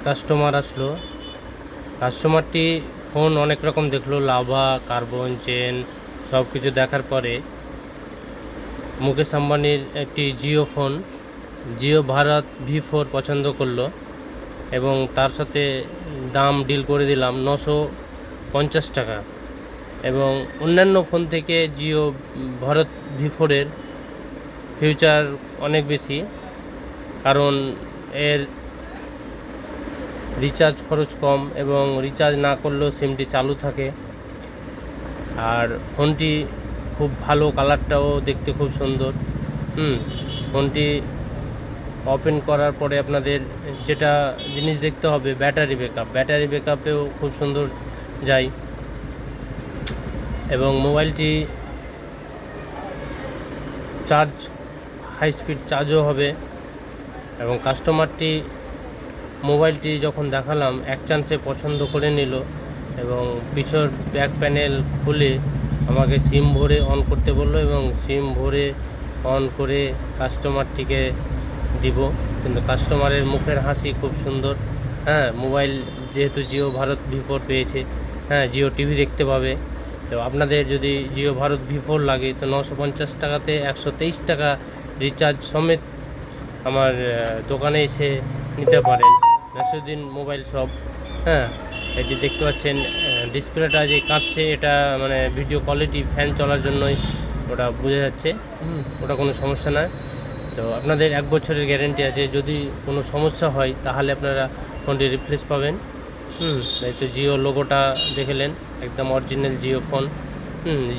Customer আসলো। কাস্টমারটি phone অনেক রকম দেখলো, লাভা, কার্বন চেন সব কিছু দেখার পরে মুকেশ আম্বানির একটি জিও ফোন, জিও ভারত V4 পছন্দ করলো এবং তার সাথে দাম ডিল করে দিলাম 950 টাকা। এবং অন্যান্য ফোন থেকে জিও ভারত V4-এর ফিউচার অনেক বেশি, কারণ এর রিচার্জ খরচ কম এবং রিচার্জ না করলেও সিমটি চালু থাকে। আর ফোনটি খুব ভালো, কালারটাও দেখতে খুব সুন্দর। ফোনটি ওপেন করার পরে আপনাদের যেটা জিনিস দেখতে হবে, ব্যাটারি ব্যাকআপেও খুব সুন্দর যায় এবং মোবাইলটি চার্জ, হাই স্পিড চার্জও হবে। এবং কাস্টমারটি মোবাইলটি যখন দেখালাম এক চান্সে পছন্দ করে নিল এবং পিছর ব্যাক প্যানেল খুলে আমাকে সিম ভরে অন করতে বললো এবং সিম ভরে অন করে কাস্টমারটিকে দিব। কিন্তু কাস্টমারের মুখের হাসি খুব সুন্দর। মোবাইল যেহেতু জিও ভারত V4 পেয়েছে, জিও টিভি দেখতে পাবে। তো আপনাদের যদি জিও ভারত V4 লাগে তো 950 টাকাতে 123 টাকা রিচার্জ সমেত আমার দোকানে এসে নিতে পারেন। Nasiruddin mobile shop. এটি দেখতে পাচ্ছেন ডিসপ্লেটা যে কাঁপছে, এটা মানে ভিডিও কোয়ালিটি ফ্যান চলার জন্যই ওটা বোঝা যাচ্ছে। ওটা কোনো সমস্যা নয়। তো আপনাদের 1 বছরের গ্যারেন্টি আছে, যদি কোনো সমস্যা হয় তাহলে আপনারা ফোনটি রিপ্লেস পাবেন। এই তো জিও লোগোটা দেখলেন, একদম original Jio phone.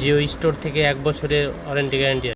Jio store থেকে 1 বছরের ওয়ারেন্টি গ্যারেন্টি আছে।